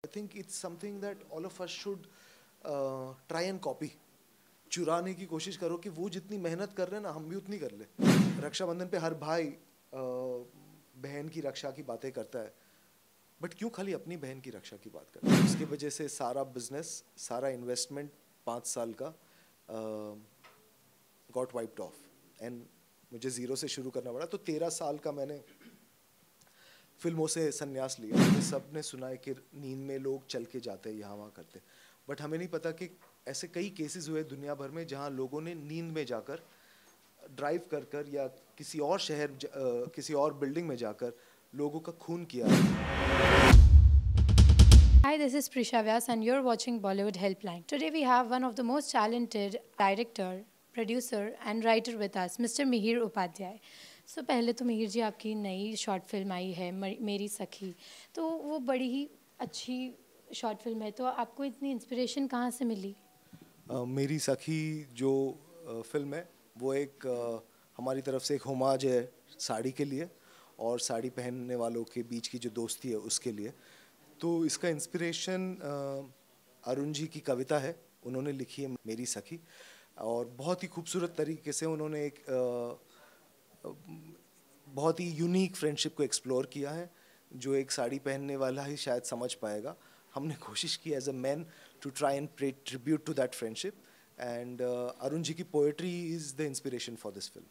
I think it's something that all of us should try and copy. चुराने की कोशिश करो कि वो जितनी मेहनत कर रहे हैं ना हम भी उतनी कर ले. रक्षाबंधन पे हर भाई बहन की रक्षा की बातें करता है, बट क्यों खाली अपनी बहन की रक्षा की बात करता है? इसकी वजह से सारा बिजनेस, सारा इन्वेस्टमेंट 5 साल का गॉट वाइप्ड ऑफ एंड मुझे ज़ीरो से शुरू करना पड़ा. तो 13 साल का मैंने फिल्मों से संन्यास लिया. हमें सब ने सुना है कि नींद में लोग चल के जाते हैं, यहाँ वहाँ करते, बट हमें नहीं पता कि ऐसे कई केसेस हुए दुनिया भर में जहाँ लोगों ने नींद में जाकर ड्राइव कर कर या किसी और शहर किसी और बिल्डिंग में जाकर लोगों का खून किया है. Hi, this is Prisha Vyas, and you're watching Bollywood Helpline. Today, we have one of the most talented director, producer, and writer with us, Mr. Mihir Upadhyay. So, पहले तो मिहिर जी आपकी नई शॉर्ट फिल्म आई है मेरी सखी, तो वो बड़ी ही अच्छी शॉर्ट फिल्म है. तो आपको इतनी इंस्पिरेशन कहाँ से मिली? मेरी सखी जो फिल्म है वो एक हमारी तरफ से एक होमाज है साड़ी के लिए और साड़ी पहनने वालों के बीच की जो दोस्ती है उसके लिए. तो इसका इंस्पिरेशन अरुण जी की कविता है, उन्होंने लिखी है मेरी सखी, और बहुत ही खूबसूरत तरीके से उन्होंने एक बहुत ही यूनिक फ्रेंडशिप को एक्सप्लोर किया है जो एक साड़ी पहनने वाला ही शायद समझ पाएगा. हमने कोशिश की as a man to try and pay tribute to that friendship, and Arun ji की poetry is the inspiration for this film.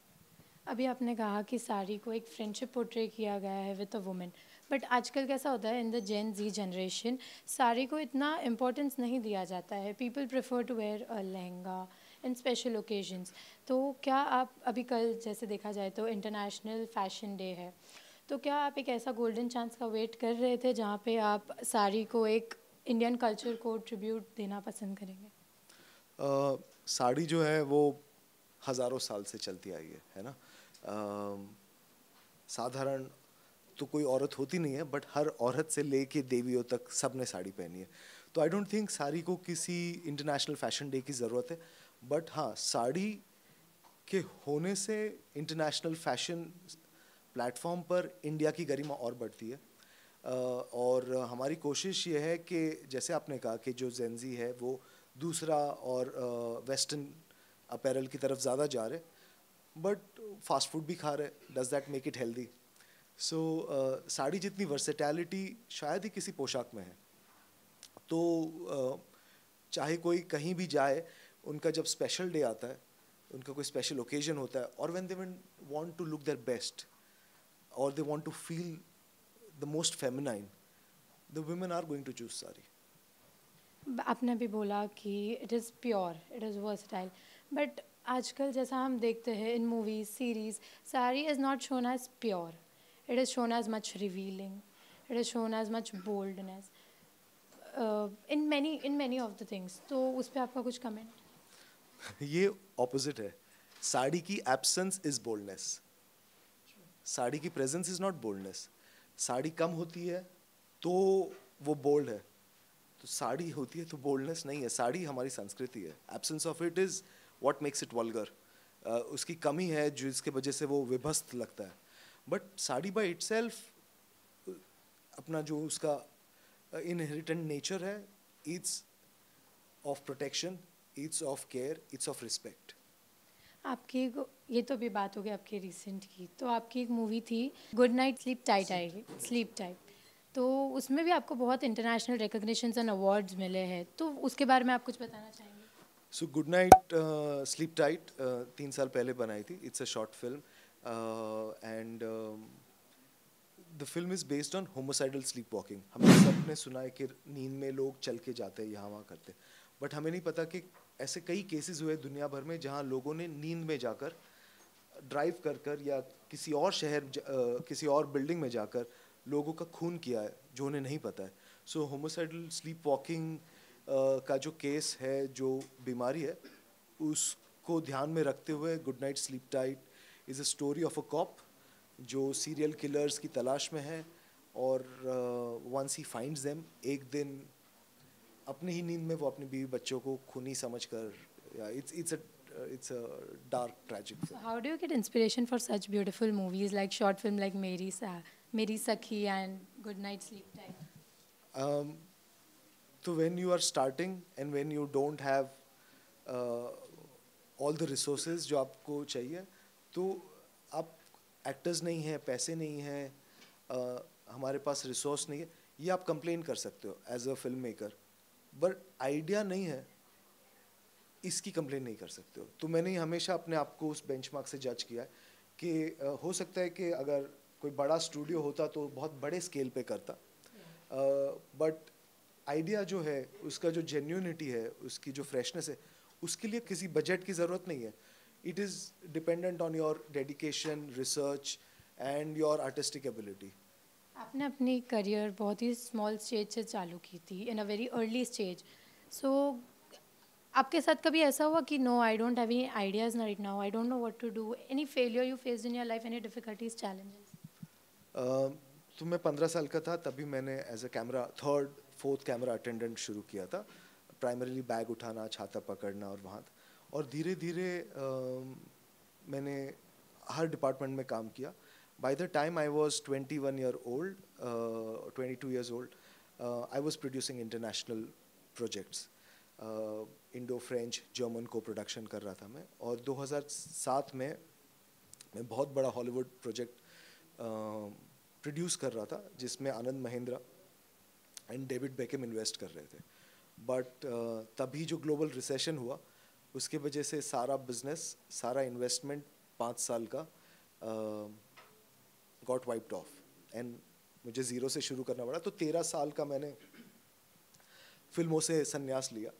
अभी आपने कहा कि साड़ी को एक फ्रेंडशिप पोर्ट्रे किया गया है विद अ वुमेन, बट आजकल कैसा होता है in the Gen Z generation, sari को इतना इम्पोर्टेंस नहीं दिया जाता है. People prefer to wear a lehenga in special occasions. तो क्या आप अभी कल जैसे देखा जाए तो इंटरनेशनल फैशन डे है, तो क्या आप एक ऐसा गोल्डन चांस का वेट कर रहे थे जहाँ पे आप साड़ी को एक इंडियन कल्चर को ट्रिब्यूट देना पसंद करेंगे? साड़ी जो है वो हज़ारों साल से चलती आई है ना. साधारण तो कोई औरत होती नहीं है, बट हर औरत से लेके देवियों तक सब ने साड़ी पहनी है. तो आई डोंट थिंक साड़ी को किसी इंटरनेशनल फैशन डे की ज़रूरत है, बट हाँ, साड़ी के होने से इंटरनेशनल फैशन प्लेटफॉर्म पर इंडिया की गरिमा और बढ़ती है. और हमारी कोशिश ये है कि जैसे आपने कहा कि जो जेंजी है वो दूसरा और वेस्टर्न अपैरल की तरफ ज़्यादा जा रहे, बट फास्ट फूड भी खा रहे. Does that make it healthy? So sari जितनी वर्सेटैलिटी शायद ही किसी पोशाक में है. तो चाहे कोई कहीं भी जाए, उनका जब स्पेशल डे आता है, उनका कोई स्पेशल ओकेजन होता है, और when they want to look their best और they want to feel the most feminine, the women are going to choose sari. आपने भी बोला कि it is pure, it is versatile, but आजकल जैसा हम देखते हैं इन movies series, sari is not shown as pure. It is shown as much revealing, it is shown as much boldness in many of the things. तो उस पर आपका कुछ कमेंट? ये ऑपोजिट है. साड़ी की एब्सेंस इज बोल्डनेस, साड़ी की presence is not boldness. Sari कम होती है तो वो बोल्ड है, तो साड़ी होती है तो बोल्डनेस नहीं है. साड़ी हमारी संस्कृति है. Absence of it is what makes it vulgar. उसकी कमी है जिसके वजह से वो विभस्त लगता है. बट साड़ी बाय इटसेल्फ अपना जो उसका इनहेरिटेंट नेचर है, it's of protection, it's of care, it's of respect. ये तो भी बात हो गई आपके रिसेंट की. तो आपकी एक मूवी थी गुड नाइट स्लीप टाइट आएगी, स्लीप टाइट, तो उसमें भी आपको बहुत इंटरनेशनल रिकग्निशंस एंड अवार्ड्स मिले हैं. तो उसके बारे में आप कुछ बताना चाहेंगे? So good night sleep tight 3 साल पहले बनाई थी. It's a short film, and the film is based on homicidal sleep walking. हमने सब ने सुना है कि नींद में लोग चल के जाते हैं, यहाँ वहाँ करते, बट हमें नहीं पता कि ऐसे कई केसेस हुए दुनिया भर में जहाँ लोगों ने नींद में जाकर ड्राइव कर कर या किसी और शहर किसी और बिल्डिंग में जाकर लोगों का खून किया है जो उन्हें नहीं पता है. सो होमोसाइडल स्लीप वॉकिंग का जो केस है, जो बीमारी है, उसको ध्यान में रखते हुए good night sleep tight is a story of a cop जो सीरियल किलर्स की तलाश में है, और वंस ही फाइंड्स देम, एक दिन अपने ही नींद में वो अपने बीवी बच्चों को खूनी समझकर, it's a dark tragic So film. how do you get inspiration for such beautiful movies like short film like Meri Sakhi and Good Night Sleep Time? तो when you are starting and when you don't have all the resources जो आपको चाहिए, तो आप actors नहीं हैं, पैसे नहीं हैं, हमारे पास रिसोर्स नहीं है, ये आप कंप्लेन कर सकते हो as a film maker, but idea नहीं है, इसकी कंप्लेन नहीं कर सकते हो. तो मैंने हमेशा अपने आप को उस बेंचमार्क से जज किया है कि हो सकता है कि अगर कोई बड़ा स्टूडियो होता तो बहुत बड़े स्केल पे करता, बट आइडिया जो है, उसका जो जेन्यूनिटी है, उसकी जो फ्रेशनेस है, उसके लिए किसी बजट की ज़रूरत नहीं है. It is dependent on your dedication, research and your artistic ability. आपने अपनी करियर बहुत ही स्मॉल स्टेज से चालू की थी, in a very early stage. So आपके साथ कभी ऐसा हुआ कि no, I don't have any ideas right now, I don't know what to do, any failure you faced in your life, any difficulties, challenges? तो मैं 15 साल का था तभी मैंने as a camera, third fourth camera attendant शुरू किया था. प्राइमरीली बैग उठाना, छाता पकड़ना और वहाँ, और धीरे धीरे मैंने हर डिपार्टमेंट में काम किया. By the time I was 21 year old, 22 years old, I was producing international projects. Indo French German को प्रोडक्शन कर रहा था मैं. और 2007 में मैं बहुत बड़ा हॉलीवुड प्रोजेक्ट प्रोड्यूस कर रहा था, जिसमें Anand Mahindra and David Beckham invest कर रहे थे. बट तभी जो ग्लोबल रिसेशन हुआ, उसके वजह से सारा बिजनेस, सारा इन्वेस्टमेंट 5 साल का गॉट वाइप्ड ऑफ, एंड मुझे ज़ीरो से शुरू करना पड़ा. तो 13 साल का मैंने फिल्मों से संन्यास लिया.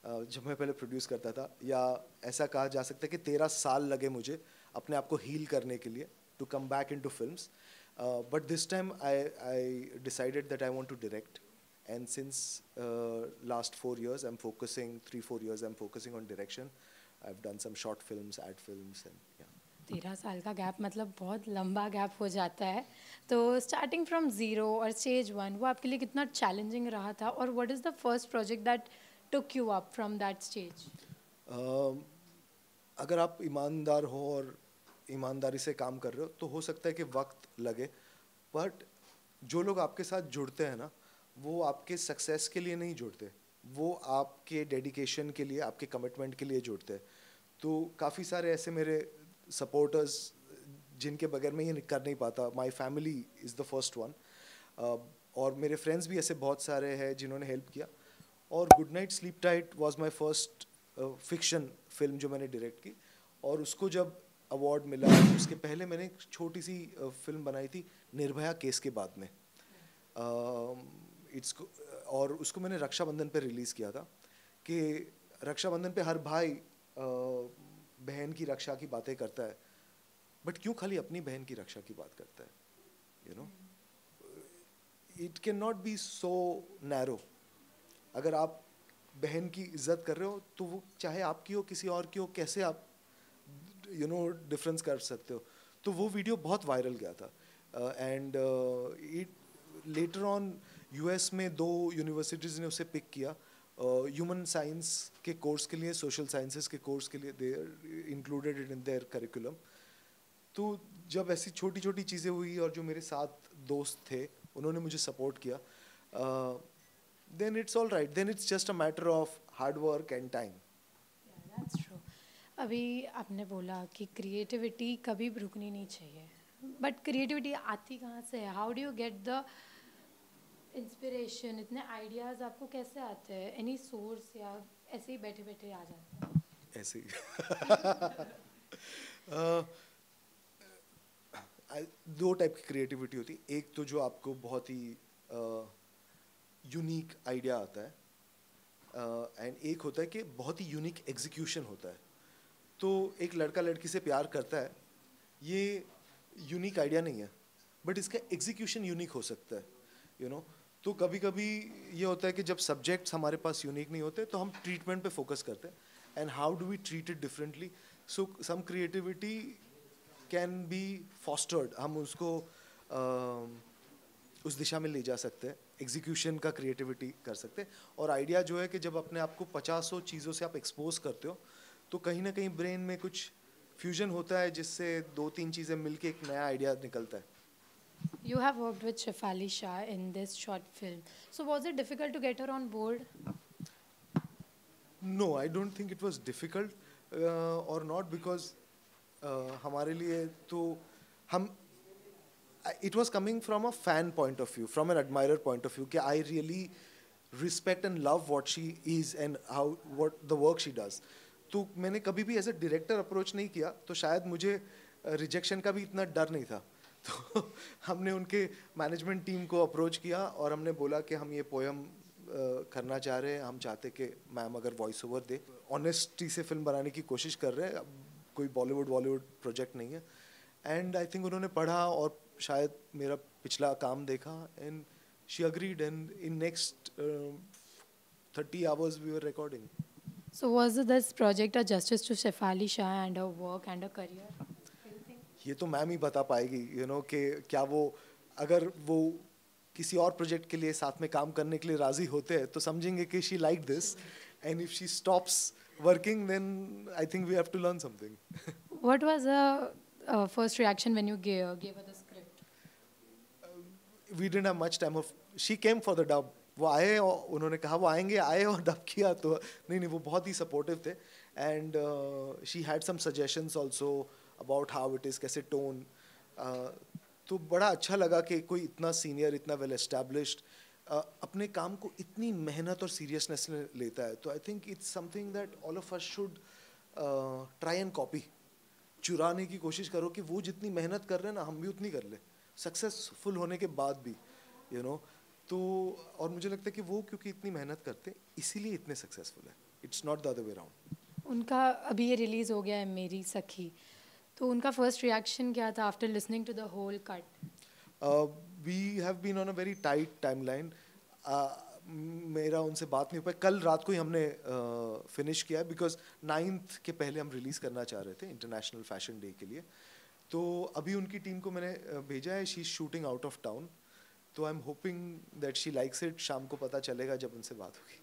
जब मैं पहले प्रोड्यूस करता था, या ऐसा कहा जा सकता है कि 13 साल लगे मुझे अपने आप को हील करने के लिए, to come back into films. But this time I decided that I want to direct, and since last 4 years I'm focusing, 3-4 years I'm focusing on direction. I've done some short films, ad films, and yeah. 13 साल का gap मतलब बहुत लंबा gap हो जाता है. तो starting from zero और स्टेज 1, वो आपके लिए कितना चैलेंजिंग रहा था, और what is the first project that took you up from that stage? अगर आप ईमानदार हो और ईमानदारी से काम कर रहे हो, तो हो सकता है कि वक्त लगे, बट जो लोग आपके साथ जुड़ते हैं ना, वो आपके सक्सेस के लिए नहीं जुड़ते, वो आपके डेडिकेशन के लिए, आपके कमिटमेंट के लिए जुड़ते हैं. तो काफ़ी सारे ऐसे मेरे सपोर्टर्स जिनके बगैर मैं ये कर नहीं पाता. My family is the first one, और मेरे फ्रेंड्स भी ऐसे बहुत सारे हैं जिन्होंने हेल्प किया. और good night sleep tight was my first fiction film जो मैंने डायरेक्ट की, और उसको जब अवार्ड मिला, उसके पहले मैंने एक छोटी सी फिल्म बनाई थी निर्भया केस के बाद में. और उसको मैंने रक्षाबंधन पे रिलीज़ किया था, कि रक्षाबंधन पे हर भाई बहन की रक्षा की बातें करता है, बट क्यों खाली अपनी बहन की रक्षा की बात करता है? You know, it can not be so narrow. अगर आप बहन की इज्जत कर रहे हो, तो वो चाहे आपकी हो, किसी और की हो, कैसे आप डिफरेंस कर सकते हो? तो वो वीडियो बहुत वायरल गया था. And it later on US में 2 यूनिवर्सिटीज़ ने उसे पिक किया ह्यूमन साइंस के कोर्स के लिए, सोशल साइंसेस के कोर्स के लिए. They included it in their curriculum. तो जब ऐसी छोटी छोटी चीज़ें हुई, और जो मेरे साथ दोस्त थे उन्होंने मुझे सपोर्ट किया, then it's all right. Then it's just a matter of hard work and time. That's true. अभी आपने बोला कि क्रिएटिविटी कभी भी रुकनी नहीं चाहिए, बट क्रिएटिविटी आती कहाँ से है? How do you get the inspiration? इतने आइडियाज़ आपको कैसे आते हैं? एनी सोर्स, या ऐसे ही बैठे बैठे आ जाते हैं? ऐसे ही. 2 टाइप की क्रिएटिविटी होती है. एक तो जो आपको बहुत ही यूनिक आइडिया आता है, एंड एक होता है कि बहुत ही यूनिक एग्जीक्यूशन होता है. तो एक लड़का लड़की से प्यार करता है, ये यूनिक आइडिया नहीं है, बट इसका एग्जीक्यूशन यूनिक हो सकता है. यू नो, तो कभी कभी ये होता है कि जब सब्जेक्ट्स हमारे पास यूनिक नहीं होते, तो हम ट्रीटमेंट पे फोकस करते हैं, and how do we treat it differently. So some creativity can be fostered. हम उसको उस दिशा में ले जा सकते हैं, एग्जीक्यूशन का क्रिएटिविटी कर सकते हैं. और आइडिया जो है कि जब अपने आप को 50 चीज़ों से आप एक्सपोज करते हो, तो कहीं ना कहीं ब्रेन में कुछ फ्यूजन होता है, जिससे 2-3 चीज़ें मिलके एक नया आइडिया निकलता है. You have worked with Shefali Shah in this short film. So was it difficult to get her on board? No, I don't think it was difficult or not because हमारे लिए तो हम it was coming from a fan point of view, from an admirer point of view, कि I really respect and love what she is and how what the work she does. तो मैंने कभी भी as a director approach नहीं किया, तो शायद मुझे रिजेक्शन का भी इतना डर नहीं था. तो हमने उनके मैनेजमेंट टीम को अप्रोच किया और हमने बोला कि हम ये पोएम करना चाह रहे हैं, हम चाहते कि मैम अगर वॉइस ओवर दे, ऑनेस्टी से फिल्म बनाने की कोशिश कर रहे हैं, कोई बॉलीवुड प्रोजेक्ट नहीं है. एंड आई थिंक उन्होंने पढ़ा और शायद मेरा पिछला काम देखा and she agreed and in next 30 hours we were recording. So was this project a justice to Shefali Shah and her work and her career? ये तो मैम ही बता पाएगी, यू नो, कि क्या वो अगर वो किसी और प्रोजेक्ट के लिए साथ में काम करने के लिए राजी होते हैं तो समझेंगे कि she like this, and if she stops working then I think we have to learn something. What was the first reaction when you gave her the script? We didn't have much time of, she came for the dub. वो आए और उन्होंने कहा वो आएंगे, आए और dub किया. तो नहीं, वो बहुत ही सपोर्टिव थे and she had some suggestions also about how it is, कैसे टोन. तो बड़ा अच्छा लगा कि कोई इतना सीनियर, इतना वेल एस्टैब्लिश्ड अपने काम को इतनी मेहनत और सीरियसनेस में लेता है. तो I think it's something that all of us should try and copy. चुराने की कोशिश करो कि वो जितनी मेहनत कर रहे हैं ना, हम भी उतनी कर ले, सक्सेसफुल होने के बाद भी, यू नो. तो और मुझे लगता है कि वो क्योंकि इतनी मेहनत करते हैं इसीलिए इतने सक्सेसफुल है. It's not the other way around. उनका अभी ये रिलीज हो गया है मेरी सखी, तो उनका फर्स्ट रिएक्शन क्या था after listening to the whole cut? We have been on a very tight timeline. मेरा उनसे बात नहीं हो पाई. कल रात को ही हमने फिनिश किया है बिकॉज 9th के पहले हम रिलीज़ करना चाह रहे थे इंटरनेशनल फैशन डे के लिए. तो अभी उनकी टीम को मैंने भेजा है, she is shooting out of town. तो I am hoping that she likes it. शाम को पता चलेगा जब उनसे बात होगी.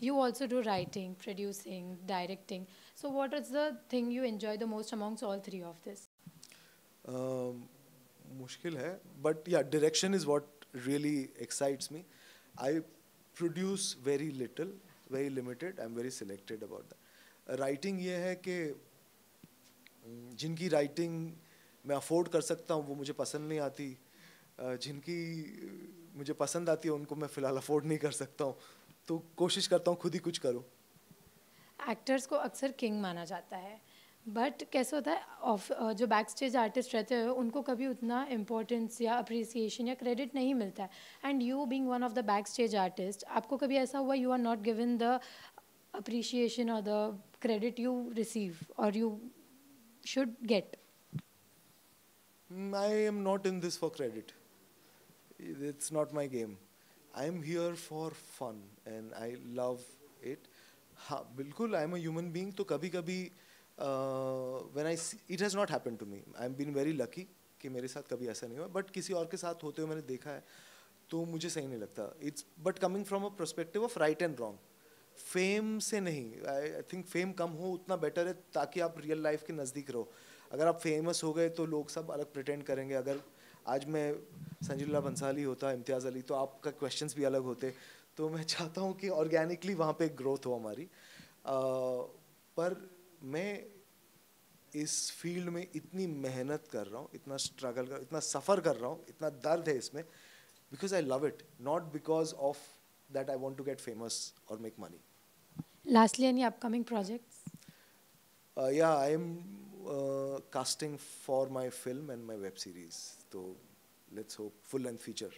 You also do writing, producing, directing. So what is the thing you enjoy the most amongst all three of this? मुश्किल है, बट या direction is what really excites me. I produce very little, very limited. I am very selected about that. Writing ये है कि जिनकी writing मैं afford कर सकता हूँ वो मुझे पसंद नहीं आती. जिनकी मुझे पसंद आती है उनको मैं फ़िलहाल अफोर्ड नहीं कर सकता हूँ. तो कोशिश करता हूँ खुद ही कुछ करूँ. एक्टर्स को अक्सर किंग माना जाता है, बट कैसे होता है जो बैक स्टेज आर्टिस्ट रहते हैं उनको कभी उतना इम्पोर्टेंस या अप्रिसिएशन या क्रेडिट नहीं मिलता है. And you being one of the back stage artist, आपको कभी ऐसा हुआ you are not given the appreciation और द क्रेडिट यू रिसीव और you should get? I am not in this for credit. It's not my game. I am here for fun and I love it. हाँ बिल्कुल, I am a human being. तो कभी कभी when I see, it has not happened to me. I am been very lucky कि मेरे साथ कभी ऐसा नहीं हुआ. बट किसी और के साथ होते हुए मैंने देखा है तो मुझे सही नहीं लगता. It's but coming from a perspective of right and wrong. Fame से नहीं. आई थिंक फेम कम हो उतना बेटर है ताकि आप रियल लाइफ के नज़दीक रहो. अगर आप फेमस हो गए तो लोग सब अलग प्रिटेंड करेंगे. अगर आज मैं संजय लीला बंसाली होता, इम्तियाज़ अली, तो आपका क्वेश्चंस भी अलग होते. तो मैं चाहता हूँ कि ऑर्गेनिकली वहाँ पे ग्रोथ हो हमारी. पर मैं इस फील्ड में इतनी मेहनत कर रहा हूँ, इतना स्ट्रगल कर, इतना सफ़र कर रहा हूँ, इतना दर्द है इसमें, because I love it, not because of that I want to get famous और make money. Lastly, any upcoming projects? Yeah, I am casting for my film and my web series. So let's hope full length feature.